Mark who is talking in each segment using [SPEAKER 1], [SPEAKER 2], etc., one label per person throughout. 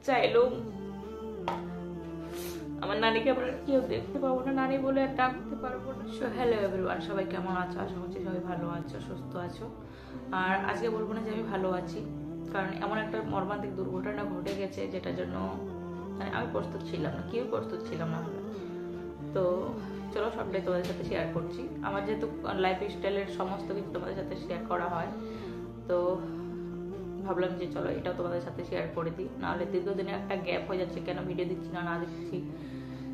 [SPEAKER 1] চাইলেও আমার নানিকে আমরা কেউ দেখতে পাবো না, নানি বলে আর ডাকতে পারবো না। সো হ্যালো এভরিওয়ান, সবাই কেমন আছো? আশা করছি সবাই ভালো আছো, সুস্থ আছো। আর আজকে বলবো না যে আমি ভালো আছি, কারণ এমন একটা মর্মান্তিক দুর্ঘটনা ঘটে গেছে যেটার জন্য মানে আমি প্রস্তুত ছিলাম না, কেউ প্রস্তুত ছিলাম না। তো চলো সবটাই তোমাদের সাথে শেয়ার করছি। আমার যেহেতু লাইফ স্টাইলের সমস্ত কিছু তোমাদের সাথে শেয়ার করা হয়, তো ভাবলাম যে চলো এটাও তোমাদের সাথে শেয়ার করে দিই, নাহলে দীর্ঘদিনে একটা গ্যাপ হয়ে যাচ্ছে, কেন ভিডিও দিচ্ছি না দিচ্ছি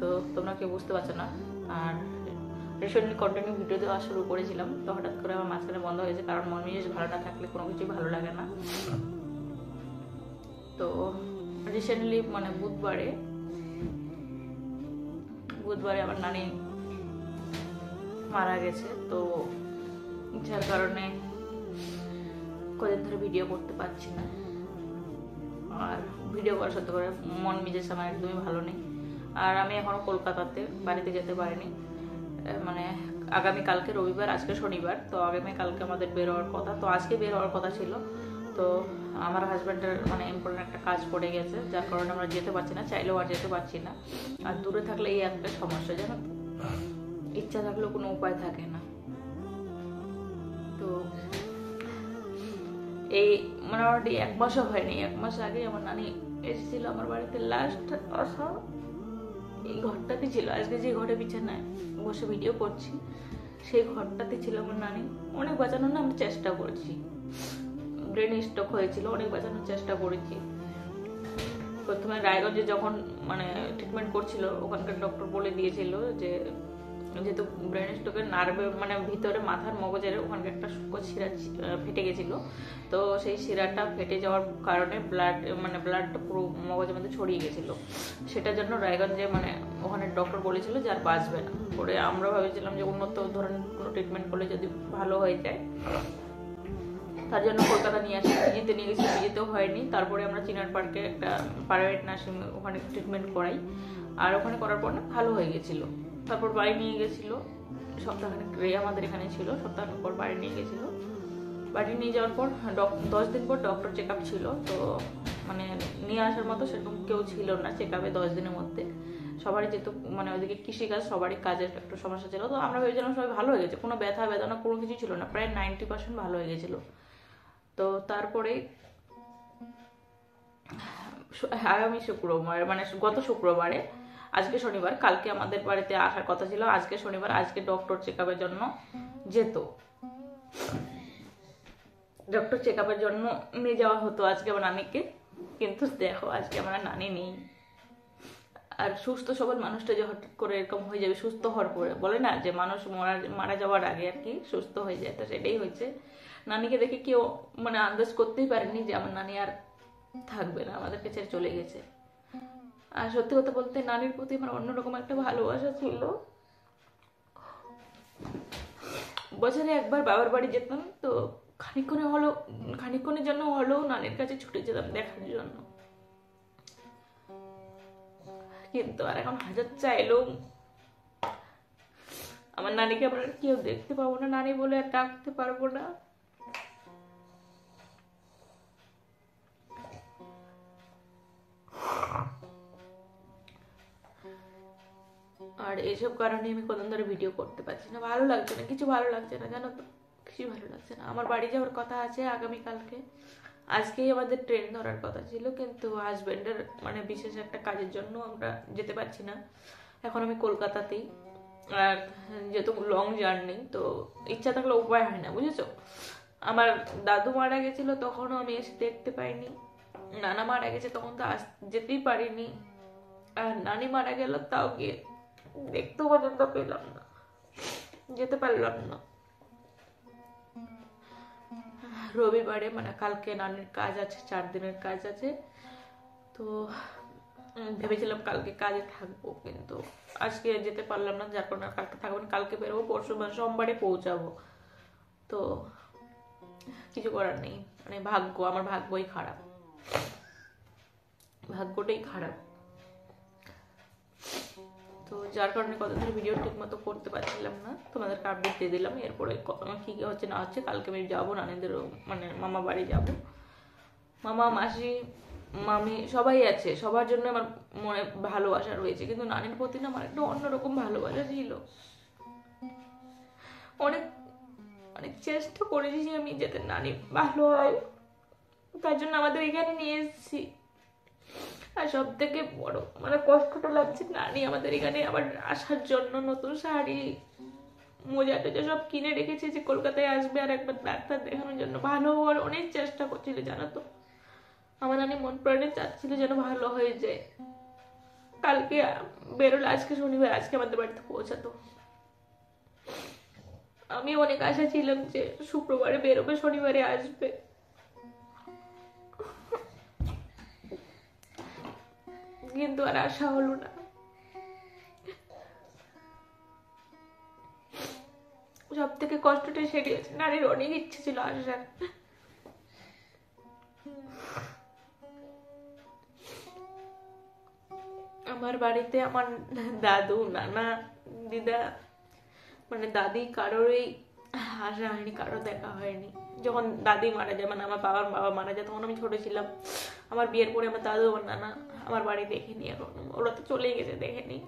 [SPEAKER 1] তো তোমরা কেউ বুঝতে পারছো না। আর রিসেন্টলি কন্টিনিউ ভিডিও দেওয়া শুরু করেছিলাম, তো হঠাৎ করে আমার মাঝখানে বন্ধ হয়েছে, কারণ মন মেজাজ ভালো না থাকলে কোনো কিছুই ভালো লাগে না। তো রিসেন্টলি মানে বুধবারে আমার নানি মারা গেছে, তো যার কারণে কদিন ধরে ভিডিও করতে পারছি না। আর ভিডিও করার সাথে করে মন মেজাজ আমার একদমই ভালো নেই। আর আমি এখনো কলকাতাতে, বাড়িতে যেতে পারিনি। মানে আগামী কালকে রবিবার, আজকে শনিবার, তো আগামী কালকে আমাদের বের হওয়ার কথা, তো আজকে বের হওয়ার কথা ছিল। তো আমার হাজব্যান্ডের মানে ইম্পর্টেন্ট একটা কাজ পড়ে গেছে, যার কারণে আমরা যেতে পারছি না, চাইলেও আর যেতে পারছি না। আর দূরে থাকলে এই একটা সমস্যা, জানো তো, ইচ্ছা থাকলেও কোনো উপায় থাকে না। তো এই মোটামুটি 1 মাসও হয়নি, 1 মাস আগে আমার নানি এসেছিল আমার বাড়িতে। লাস্ট আসা এই ঘরটাতে ছিল, আজকে যে ঘরে বিছানায় বসে ভিডিও করছি সেই ঘরটাতে ছিল আমার নানি। অনেক বাঁচানোর না আমি চেষ্টা করেছি, ব্রেন স্ট্রোক হয়েছিল, অনেক বাঁচানোর চেষ্টা করেছি। প্রথমে রায়গঞ্জে যখন মানে ট্রিটমেন্ট করছিল, ওখানকার ডক্টর বলে দিয়েছিল যে যেহেতু ব্রেন স্ট্রোকের নার্ভে মানে ভিতরে মাথার মগজের ওখানকার একটা শিরা ফেটে গেছিলো, তো সেই শিরাটা ফেটে যাওয়ার কারণে ব্লাডটা পুরো মগজের মধ্যে ছড়িয়ে গেছিলো। সেটার জন্য রায়গঞ্জে মানে ওখানে ডক্টর বলেছিল যে আর বাঁচবে না। পরে আমরা ভেবেছিলাম যে উন্নত ধরনের কোনো ট্রিটমেন্ট করলে যদি ভালো হয়ে যায়, তার জন্য কলকাতা নিয়ে আসি। নিজেতে নিয়ে গেছি, নিজেতেও হয়নি। তারপরে আমরা চিনার পার্কে একটা প্রাইভেট নার্সিং ওখানে ট্রিটমেন্ট করাই, আর ওখানে করার পর না ভালো হয়ে গেছিলো। তারপর বাড়ি নিয়ে গেছিলো, সপ্তাহখানেক আমাদের এখানে ছিল, সপ্তাহখানেক পর বাড়ি নিয়ে গেছিলো। বাড়ি নিয়ে যাওয়ার পর 10 দিন পর ডক্টর চেক আপ ছিল, তো মানে নিয়ে আসার মতো সেরকম কেউ ছিল না চেক আপে 10 দিনের মধ্যে। সবারই যেহেতু মানে ওইদিকে কৃষিকাজ, সবারই কাজের একটু সমস্যা ছিল, তো আমরা ভেবেছিলাম সবাই ভালো হয়ে গেছে, কোনো ব্যথা বেদনা কোনো কিছু ছিল না, প্রায় 90% ভালো হয়ে গেছিলো। তো তারপরে আগামী শুক্রবার মানে গত শুক্রবারে, আজকে শনিবার, কালকে আমাদের বাড়িতে আসার কথা ছিল, আজকে শনিবার, আজকে ডক্টর চেক আপের জন্য যেত, ডক্টর চেক আপের জন্য নিয়ে যাওয়া হতো আজকে আমার নানিকে। কিন্তু দেখো আজকে আমার নানি নেই। আর সুস্থ সবল মানুষটা যে হঠাৎ করে এরকম হয়ে যাবে, সুস্থ হওয়ার পরে বলে না যে মানুষ মারা যাওয়ার আগে আর কি সুস্থ হয়ে যায়, তো সেটাই হয়েছে। নানিকে দেখে কেউ মানে আন্দাজ করতেই পারেনি যে আমার নানি আর থাকবে না, আমাদেরকে ছেড়ে চলে গেছে। আর সত্যি কথা বলতে নানির প্রতি আমার অন্যরকম একটা ভালোবাসা ছিল। বছরে একবার বাবার বাড়ি যেতাম, তো খানিকক্ষণের জন্য হলেও নানির কাছে ছুটে যেতাম দেখার জন্য। কিন্তু আর এখন হাজার চাইলেও আমার নানিকে আমরা কেউ দেখতে পাবো না, নানি বলে আর ডাকতে পারবো না। আর এইসব কারণে আমি কতদিন ধরে ভিডিও করতে পারছি না, ভালো লাগছে না, কিছু ভালো লাগছে না, জানো তো, কিছু ভালো লাগছে না। আমার বাড়ি যাওয়ার কথা আছে আগামীকালকে, আজকেই আমাদের ট্রেন ধরার কথা ছিল, কিন্তু হাজবেন্ডের মানে বিশেষ একটা কাজের জন্য আমরা যেতে পারছি না। এখন আমি কলকাতাতেই, আর যেহেতু লং জার্নি, তো ইচ্ছা থাকলে উপায় হয় না, বুঝেছো। আমার দাদু মারা গেছিল, তখনও আমি এসে দেখতে পাইনি। নানা মারা গেছে, তখন তো যেতেই পারিনি। আর নানি মারা গেল, তাও গিয়ে দেখতেও পর্যন্ত পেলাম না, যেতে পারলাম না। রবিবারে মানে কালকে নানির কাজ আছে, 4 দিনের কাজ আছে, তো ভেবেছিলাম কালকে কাজে থাকবো, কিন্তু আজকে যেতে পারলাম না, যার কারণে কালকে থাকবো না। কালকে বেরোবো, পরশু মানে সোমবারে পৌঁছাবো। তো কিছু করার নেই, মানে আমার ভাগ্যই খারাপ, ভাগ্যটাই খারাপ। তো যার কারণে কত ধরে ভিডিও ঠিক মতো করতে পারছিলাম না, তোমাদেরকে আপডেট দিয়ে দিলাম। এরপরে কি হচ্ছে না হচ্ছে, কালকে আমি যাবো নানিদের মানে মামা বাড়ি যাব। মামা মাসি মামি সবাই আছে, সবার জন্য আমার মনে ভালোবাসা রয়েছে, কিন্তু নানির প্রতি না আমার একটা অন্যরকম ভালোবাসা ছিল। অনেক অনেক চেষ্টা করেছি যে আমি যাতে নানি ভালো হয়, তার জন্য আমাদের এখানে নিয়ে এসেছি। আর সব থেকে বড় মানে কষ্টটা লাগছে নানি আমাদের এখানে আবার আসার জন্য নতুন শাড়ি মোজা টোজা সব কিনে রেখেছে যে কলকাতায় আসবে আর একবার ডাক্তার দেখানোর জন্য, ভালো হওয়ার অনেক চেষ্টা করছিল জানো তো। আমার নানি মন প্রাণে চাচ্ছিল যেন ভালো হয়ে যায়। কালকে বেরোলে, আজকে শনিবার, আজকে আমাদের বাড়িতে পৌঁছাতো। আমি অনেক আশা ছিলাম যে শুক্রবারে বেরোবে, শনিবারে আসবে, কিন্তু আর আশা হলো না। সব থেকে কষ্টটা সেটি হচ্ছে, নারীর অনেক ইচ্ছে ছিল আসার। আমার বাড়িতে আমার দাদু, নানা, দিদা, মানে দাদি কারোরই আসা হয়নি, কারো দেখা হয়নি। যখন দাদি মারা যায়, মানে আমার বাবার বাবা মারা যায়, তখন আমি ছোট ছিলাম। আমার বিয়ের পরে আমার দাদু, আমার নানা আমার বাড়ি দেখেনি, এখন ওরা তো চলেই গেছে, দেখেনি।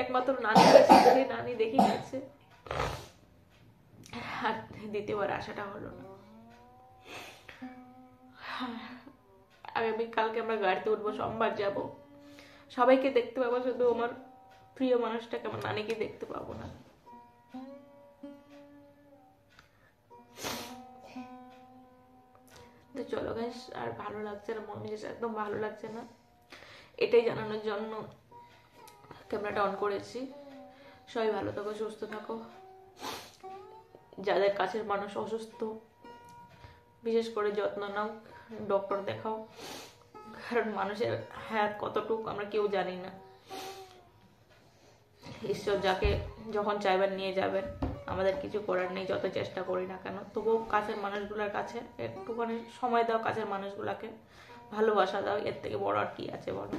[SPEAKER 1] একমাত্র নানি গেছে, নানি দেখে গেছে। আর দ্বিতীয়বার আসাটা হলো না। কালকে আমরা গাড়িতে উঠবো, সোমবার যাব, সবাইকে দেখতে পাবো, শুধু আমার প্রিয় মানুষটাকে, আমার নানিকে দেখতে পাবো না। তো চলো গাইস, আর ভালো লাগছে না, মন মেজাজ একদম ভালো লাগছে না, এটাই জানানোর জন্য ক্যামেরাটা অন করেছি। সবাই ভালো থাকো, সুস্থ থাকো। যাদের কাছের মানুষ অসুস্থ, বিশেষ করে যত্ন নাও, ডক্টর দেখাও, কারণ মানুষের হায়াত কতটুকু আমরা কেউ জানি না। ঈশ্বর যাকে যখন চাইবেন নিয়ে যাবেন, আমাদের কিছু করার নেই, যত চেষ্টা করি না কেন। তবুও কাছের মানুষগুলোর কাছে একটুখানি সময় দাও, কাছের মানুষগুলোকে ভালোবাসা দাও, এর থেকে বড় আর কি আছে বলো।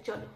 [SPEAKER 1] চলো।